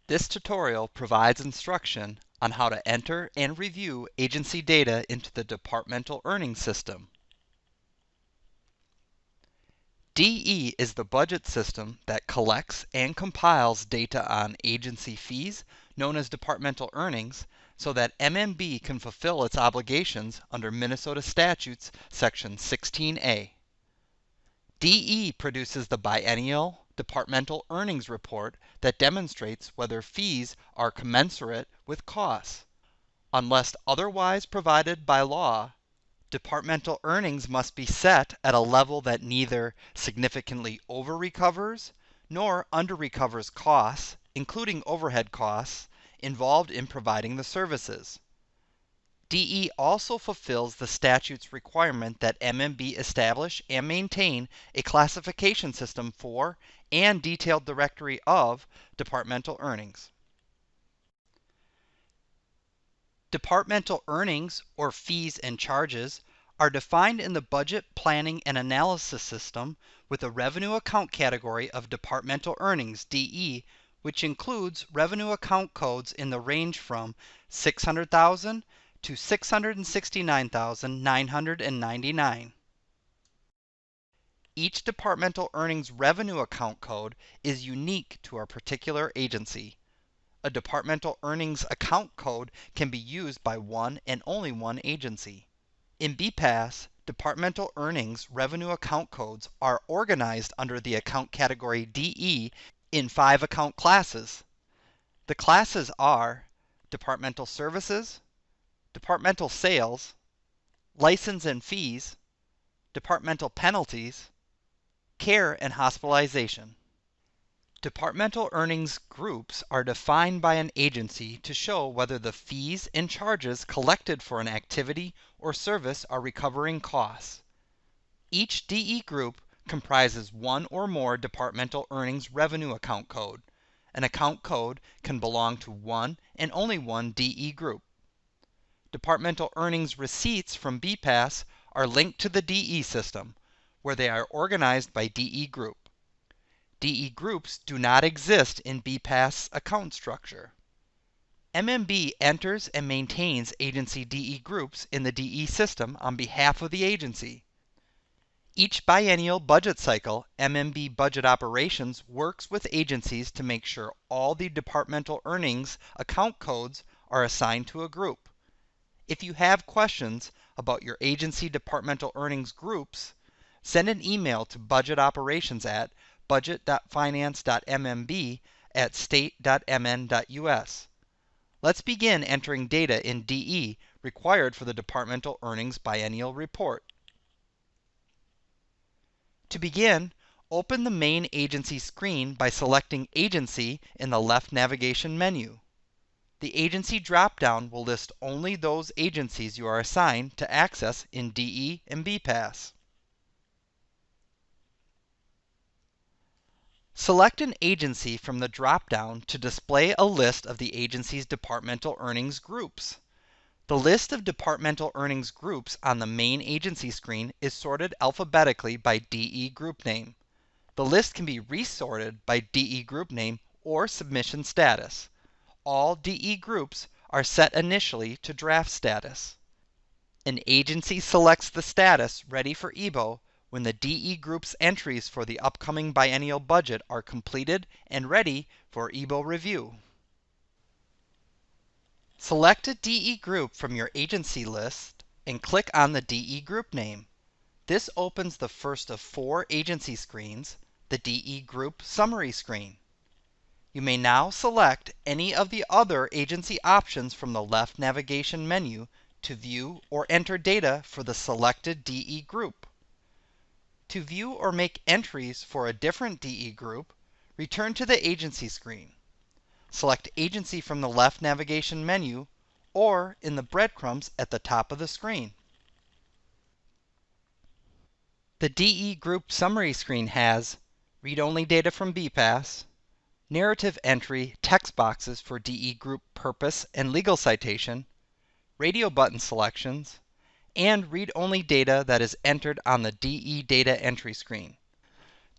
This tutorial provides instruction on how to enter and review agency data into the Departmental Earnings System. DE is the budget system that collects and compiles data on agency fees, known as departmental earnings, so that MMB can fulfill its obligations under Minnesota Statutes Section 16A. DE produces the biennial departmental earnings report that demonstrates whether fees are commensurate with costs. Unless otherwise provided by law, departmental earnings must be set at a level that neither significantly over-recovers nor under-recovers costs, including overhead costs, involved in providing the services. DE also fulfills the statute's requirement that MMB establish and maintain a classification system for and detailed directory of departmental earnings. Departmental earnings, or fees and charges, are defined in the Budget Planning and Analysis System with a revenue account category of departmental earnings, DE, which includes revenue account codes in the range from $600,000 to $669,999. Each departmental earnings revenue account code is unique to our particular agency. A departmental earnings account code can be used by one and only one agency. In BPAS, departmental earnings revenue account codes are organized under the account category DE in 5 account classes. The classes are departmental services, departmental sales, license and fees, departmental penalties, care and hospitalization. Departmental earnings groups are defined by an agency to show whether the fees and charges collected for an activity or service are recovering costs. Each DE group comprises one or more departmental earnings revenue account code. An account code can belong to one and only one DE group. Departmental earnings receipts from BPAS are linked to the DE system, where they are organized by DE group. DE groups do not exist in BPAS account structure. MMB enters and maintains agency DE groups in the DE system on behalf of the agency. Each biennial budget cycle, MMB Budget Operations works with agencies to make sure all the departmental earnings account codes are assigned to a group. If you have questions about your agency departmental earnings groups, send an email to budget.finance.mmb@state.mn.us. Let's begin entering data in DE required for the departmental earnings biennial report. To begin, open the main agency screen by selecting Agency in the left navigation menu. The agency drop-down will list only those agencies you are assigned to access in DE and BPAS. Select an agency from the drop-down to display a list of the agency's departmental earnings groups. The list of departmental earnings groups on the main agency screen is sorted alphabetically by DE group name. The list can be resorted by DE group name or submission status. All DE groups are set initially to draft status. An agency selects the status ready for EBO when the DE group's entries for the upcoming biennial budget are completed and ready for EBO review. Select a DE group from your agency list and click on the DE group name. This opens the first of 4 agency screens, the DE group summary screen. You may now select any of the other agency options from the left navigation menu to view or enter data for the selected DE group. To view or make entries for a different DE group, return to the agency screen. Select Agency from the left navigation menu or in the breadcrumbs at the top of the screen. The DE group summary screen has read-only data from BPAS, narrative entry text boxes for DE group purpose and legal citation, radio button selections, and read-only data that is entered on the DE data entry screen.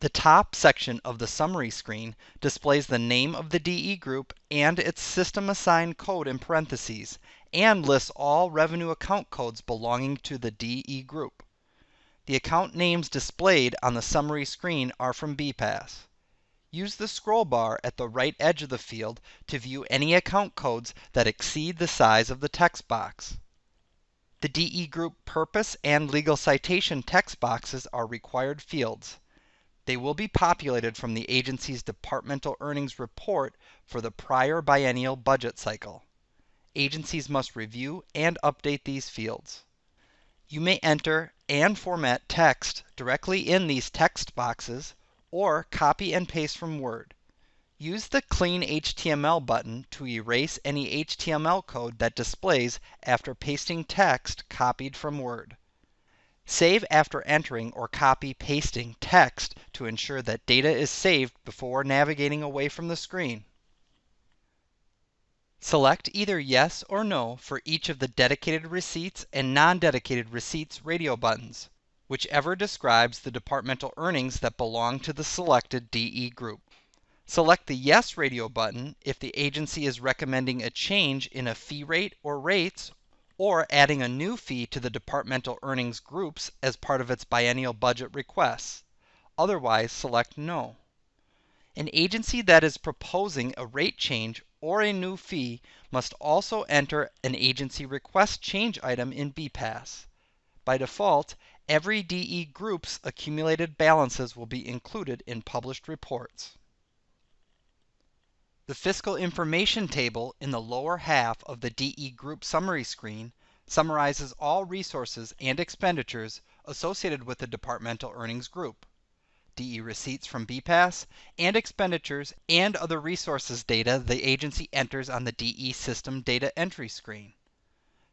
The top section of the summary screen displays the name of the DE group and its system-assigned code in parentheses, and lists all revenue account codes belonging to the DE group. The account names displayed on the summary screen are from BPAS. Use the scroll bar at the right edge of the field to view any account codes that exceed the size of the text box. The DE group purpose and legal citation text boxes are required fields. They will be populated from the agency's Departmental Earnings Report for the prior biennial budget cycle. Agencies must review and update these fields. You may enter and format text directly in these text boxes or copy and paste from Word. Use the Clean HTML button to erase any HTML code that displays after pasting text copied from Word. Save after entering or copy-pasting text to ensure that data is saved before navigating away from the screen. Select either Yes or No for each of the Dedicated Receipts and Non-Dedicated Receipts radio buttons, whichever describes the departmental earnings that belong to the selected DE group. Select the Yes radio button if the agency is recommending a change in a fee rate or rates, or adding a new fee to the departmental earnings groups as part of its biennial budget requests. Otherwise, select No. An agency that is proposing a rate change or a new fee must also enter an agency request change item in BPAS. By default, every DE group's accumulated balances will be included in published reports. The Fiscal Information table in the lower half of the DE Group Summary screen summarizes all resources and expenditures associated with the Departmental Earnings Group, DE receipts from BPAS, and expenditures and other resources data the agency enters on the DE System Data Entry screen.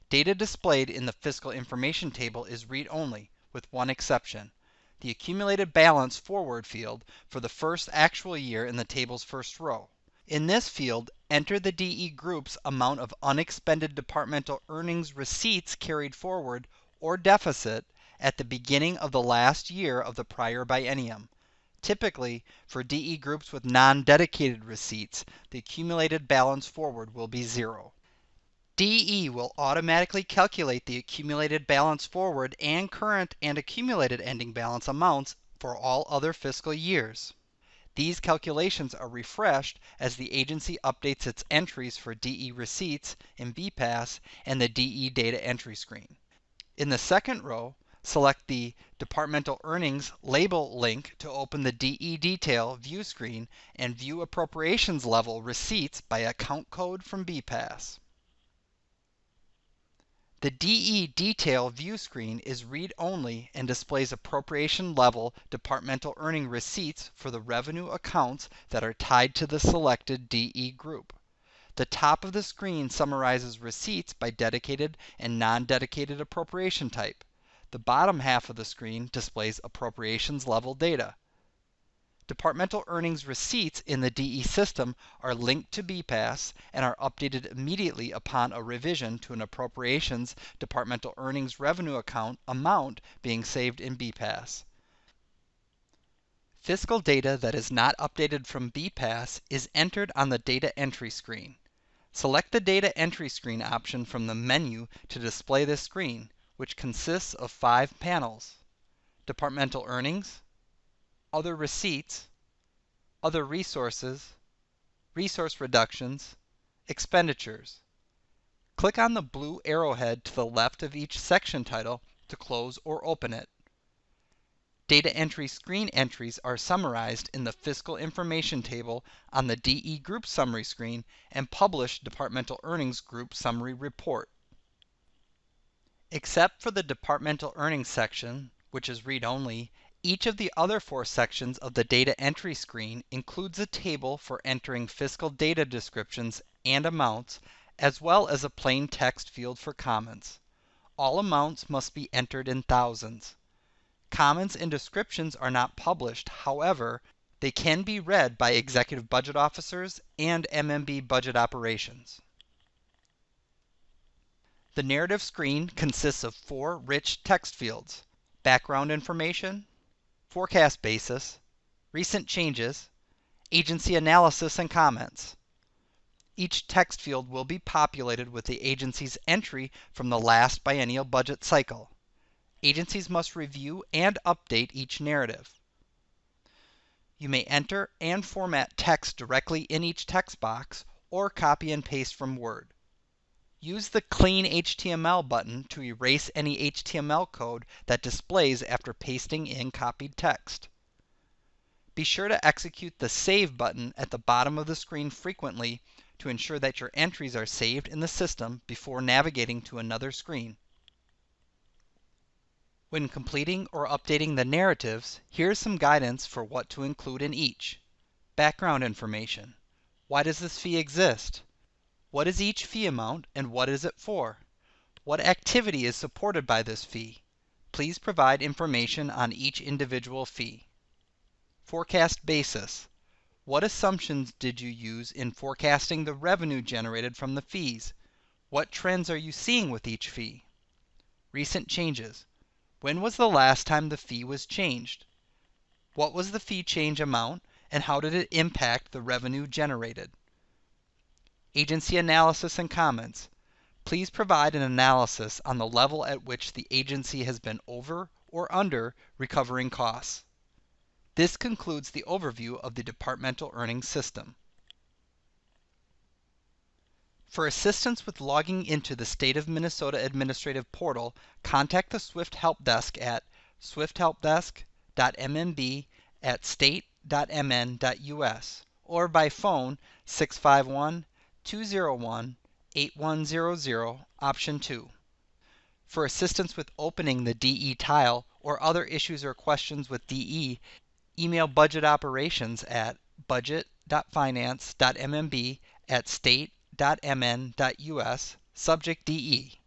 Data displayed in the Fiscal Information table is read-only, with one exception: the accumulated balance forward field for the first actual year in the table's first row. In this field, enter the DE group's amount of unexpended departmental earnings receipts carried forward or deficit at the beginning of the last year of the prior biennium. Typically, for DE groups with non-dedicated receipts, the accumulated balance forward will be 0. DE will automatically calculate the accumulated balance forward and current and accumulated ending balance amounts for all other fiscal years. These calculations are refreshed as the agency updates its entries for DE receipts in BPAS and the DE data entry screen. In the second row, select the Departmental Earnings label link to open the DE detail view screen and view appropriations level receipts by account code from BPAS. The DE Detail view screen is read-only and displays appropriation level departmental earning receipts for the revenue accounts that are tied to the selected DE group. The top of the screen summarizes receipts by dedicated and non-dedicated appropriation type. The bottom half of the screen displays appropriations level data. Departmental earnings receipts in the DE system are linked to BPAS and are updated immediately upon a revision to an appropriations departmental earnings revenue account amount being saved in BPAS. Fiscal data that is not updated from BPAS is entered on the data entry screen. Select the data entry screen option from the menu to display this screen, which consists of 5 panels: Departmental Earnings, Other Receipts, Other Resources, Resource Reductions, Expenditures. Click on the blue arrowhead to the left of each section title to close or open it. Data entry screen entries are summarized in the Fiscal Information table on the DE Group Summary screen and published Departmental Earnings Group Summary Report. Except for the Departmental Earnings section, which is read-only, each of the other 4 sections of the data entry screen includes a table for entering fiscal data descriptions and amounts, as well as a plain text field for comments. All amounts must be entered in thousands. Comments and descriptions are not published, however, they can be read by executive budget officers and MMB budget operations. The narrative screen consists of 4 rich text fields: background information, forecast basis, Recent changes, agency analysis and comments. Each text field will be populated with the agency's entry from the last biennial budget cycle. Agencies must review and update each narrative. You may enter and format text directly in each text box or copy and paste from Word. Use the Clean HTML button to erase any HTML code that displays after pasting in copied text. Be sure to execute the Save button at the bottom of the screen frequently to ensure that your entries are saved in the system before navigating to another screen. When completing or updating the narratives, here's some guidance for what to include in each. Background information. Why does this fee exist? What is each fee amount and what is it for? What activity is supported by this fee? Please provide information on each individual fee. Forecast basis. What assumptions did you use in forecasting the revenue generated from the fees? What trends are you seeing with each fee? Recent changes. When was the last time the fee was changed? What was the fee change amount and how did it impact the revenue generated? Agency analysis and comments. Please provide an analysis on the level at which the agency has been over or under recovering costs. This concludes the overview of the Departmental Earnings System. For assistance with logging into the State of Minnesota Administrative Portal, contact the Swift Help Desk at swifthelpdesk.mmb@state.mn.us or by phone 651-201-8100, option 2. For assistance with opening the DE tile or other issues or questions with DE, email budget operations at budget.finance.mmb@state.mn.us, subject DE.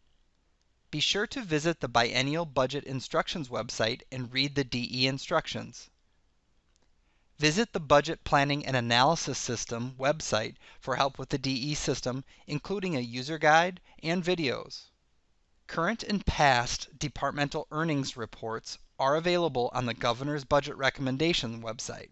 Be sure to visit the Biennial Budget Instructions website and read the DE instructions. Visit the Budget Planning and Analysis System website for help with the DE system, including a user guide and videos. Current and past departmental earnings reports are available on the Governor's Budget Recommendation website.